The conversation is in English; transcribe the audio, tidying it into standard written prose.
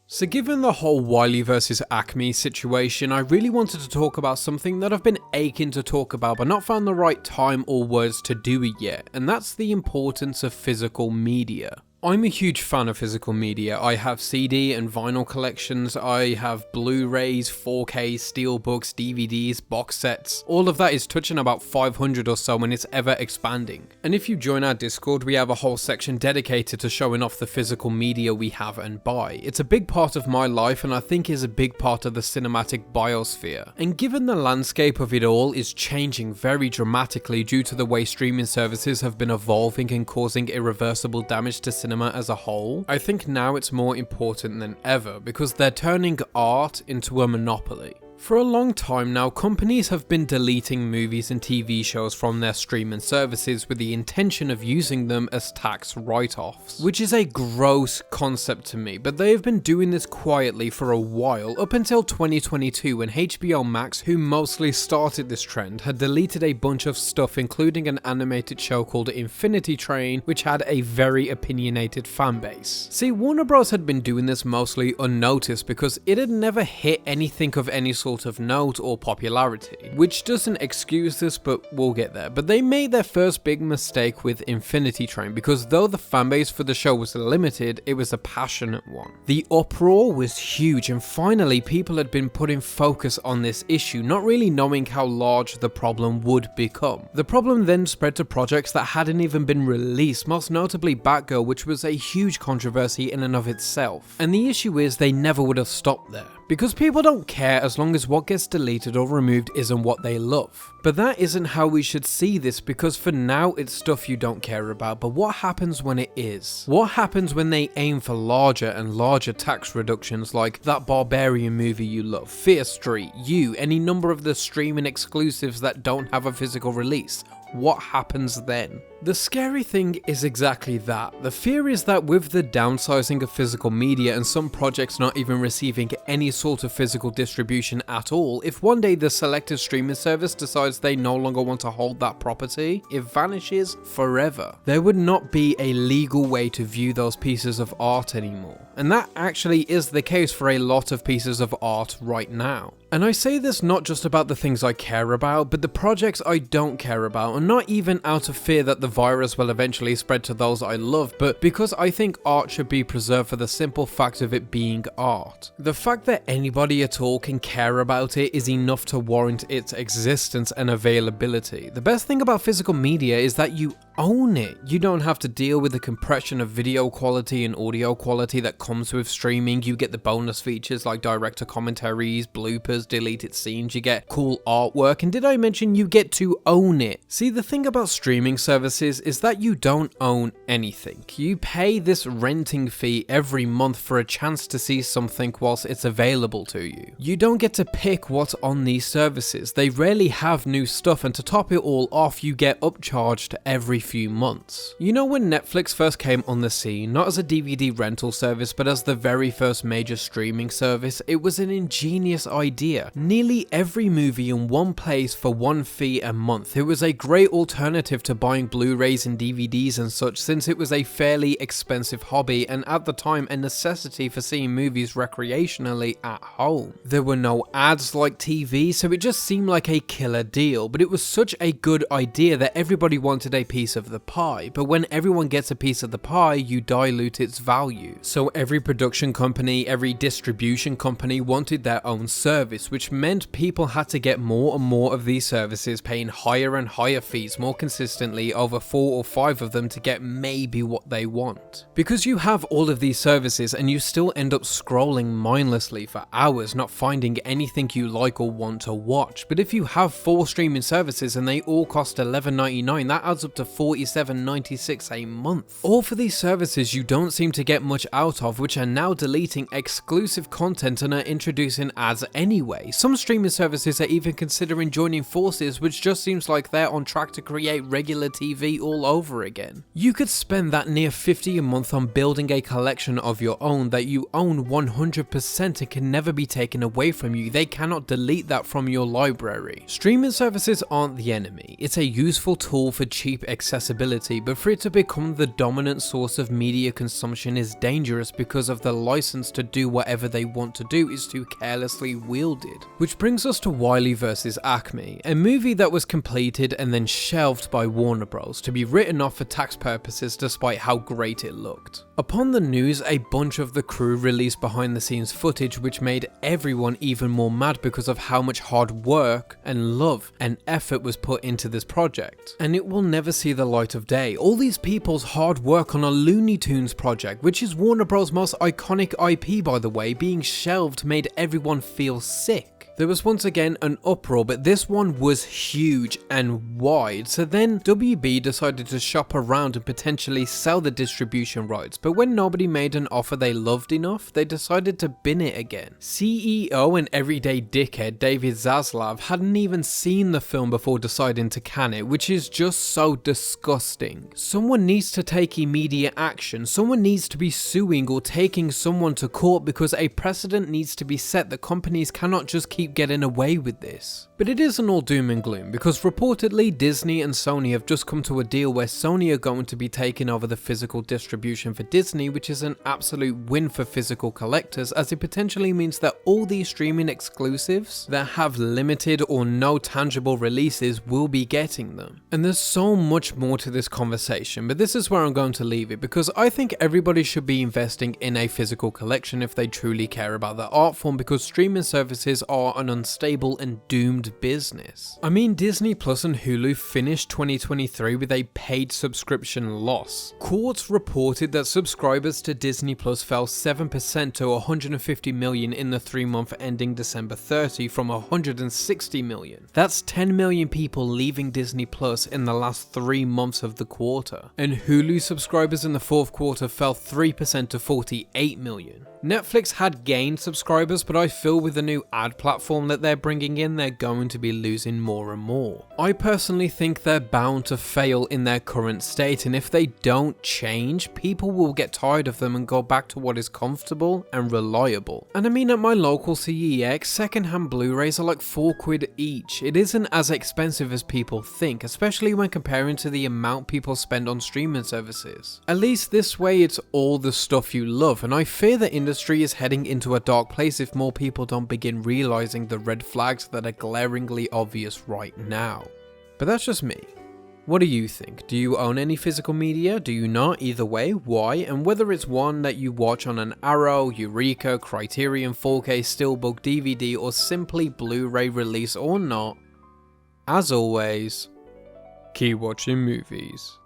So given the whole Wiley versus Acme situation, I really wanted to talk about something that I've been aching to talk about but not found the right time or words to do it yet, and that's the importance of physical media. I'm a huge fan of physical media. I have CD and vinyl collections, I have Blu-rays, 4K, steelbooks, DVDs, box sets. All of that is touching about 500 or so and it's ever expanding. And if you join our Discord, we have a whole section dedicated to showing off the physical media we have and buy. It's a big part of my life and I think is a big part of the cinematic biosphere. And given the landscape of it all is changing very dramatically due to the way streaming services have been evolving and causing irreversible damage to cinema as a whole, I think now it's more important than ever because they're turning art into a monopoly. For a long time now, companies have been deleting movies and TV shows from their streaming services with the intention of using them as tax write-offs, which is a gross concept to me, but they have been doing this quietly for a while, up until 2022 when HBO Max, who mostly started this trend, had deleted a bunch of stuff including an animated show called Infinity Train, which had a very opinionated fanbase. See, Warner Bros had been doing this mostly unnoticed because it had never hit anything of any sort of note or popularity, which doesn't excuse this, but we'll get there. But they made their first big mistake with Infinity Train because though the fanbase for the show was limited, it was a passionate one. The uproar was huge and finally people had been putting focus on this issue, not really knowing how large the problem would become. The problem then spread to projects that hadn't even been released, most notably Batgirl, which was a huge controversy in and of itself. And the issue is they never would have stopped there, because people don't care as long as what gets deleted or removed isn't what they love. But that isn't how we should see this, because for now it's stuff you don't care about, but what happens when it is? What happens when they aim for larger and larger tax reductions like that Barbarian movie you love, Fear Street, You, any number of the streaming exclusives that don't have a physical release? What happens then? The scary thing is exactly that. The fear is that with the downsizing of physical media and some projects not even receiving any sort of physical distribution at all, if one day the selected streaming service decides they no longer want to hold that property, it vanishes forever. There would not be a legal way to view those pieces of art anymore. And that actually is the case for a lot of pieces of art right now. And I say this not just about the things I care about, but the projects I don't care about, and not even out of fear that the virus will eventually spread to those I love, but because I think art should be preserved for the simple fact of it being art. The fact that anybody at all can care about it is enough to warrant its existence and availability. The best thing about physical media is that you own it. You don't have to deal with the compression of video quality and audio quality that comes with streaming. You get the bonus features like director commentaries, bloopers, deleted scenes, you get cool artwork, and did I mention you get to own it? See, the thing about streaming services is that you don't own anything. You pay this renting fee every month for a chance to see something whilst it's available to you. You don't get to pick what's on these services. They rarely have new stuff, and to top it all off, you get upcharged every few months. You know, when Netflix first came on the scene, not as a DVD rental service, but as the very first major streaming service, it was an ingenious idea. Nearly every movie in one place for one fee a month. It was a great alternative to buying Blu-rays and DVDs and such, since it was a fairly expensive hobby and at the time a necessity for seeing movies recreationally at home. There were no ads like TV, so it just seemed like a killer deal, but it was such a good idea that everybody wanted a piece of the pie. But when everyone gets a piece of the pie, you dilute its value. So every production company, every distribution company wanted their own service, which meant people had to get more and more of these services, paying higher and higher fees more consistently over 4 or 5 of them to get maybe what they want. Because you have all of these services and you still end up scrolling mindlessly for hours, not finding anything you like or want to watch. But if you have 4 streaming services and they all cost $11.99, that adds up to $47.96 a month. All for these services you don't seem to get much out of, which are now deleting exclusive content and are introducing ads anyway. Some streaming services are even considering joining forces, which just seems like they're on track to create regular TV all over again. You could spend that near $50 a month on building a collection of your own that you own 100% and can never be taken away from you. They cannot delete that from your library. Streaming services aren't the enemy. It's a useful tool for cheap accessibility accessibility, but for it to become the dominant source of media consumption is dangerous because of the license to do whatever they want to do is too carelessly wielded. Which brings us to Wiley vs. Acme, a movie that was completed and then shelved by Warner Bros. To be written off for tax purposes despite how great it looked. Upon the news, a bunch of the crew released behind the scenes footage which made everyone even more mad because of how much hard work and love and effort was put into this project. And it will never see the light of day. All these people's hard work on a Looney Tunes project, which is Warner Bros. Most iconic IP by the way, being shelved made everyone feel sick. There was once again an uproar, but this one was huge and wide, so then WB decided to shop around and potentially sell the distribution rights, but when nobody made an offer they loved enough, they decided to bin it again. CEO and everyday dickhead David Zaslav hadn't even seen the film before deciding to can it, which is just so disgusting. Someone needs to take immediate action, someone needs to be suing or taking someone to court because a precedent needs to be set that companies cannot just keep getting away with this. But it isn't all doom and gloom, because reportedly Disney and Sony have just come to a deal where Sony are going to be taking over the physical distribution for Disney, which is an absolute win for physical collectors, as it potentially means that all these streaming exclusives that have limited or no tangible releases will be getting them. And there's so much more to this conversation, but this is where I'm going to leave it, because I think everybody should be investing in a physical collection if they truly care about the art form, because streaming services are an unstable and doomed business. I mean, Disney Plus and Hulu finished 2023 with a paid subscription loss. Quartz reported that subscribers to Disney Plus fell 7% to 150 million in the 3-month ending December 30 from 160 million. That's 10 million people leaving Disney Plus in the last 3 months of the quarter. And Hulu subscribers in the 4th quarter fell 3% to 48 million. Netflix had gained subscribers, but I feel with the new ad platform that they're bringing in, they're going to be losing more and more. I personally think they're bound to fail in their current state, and if they don't change, people will get tired of them and go back to what is comfortable and reliable. And I mean, at my local CEX, secondhand Blu-rays are like £4 each. It isn't as expensive as people think, especially when comparing to the amount people spend on streaming services. At least this way it's all the stuff you love, and I fear the industry is heading into a dark place if more people don't begin realizing the red flags that are glaringly obvious right now. But that's just me. What do you think? Do you own any physical media? Do you not? Either way, why? And whether it's one that you watch on an Arrow, Eureka, Criterion 4K Steelbook DVD, or simply Blu-ray release or not, as always, keep watching movies.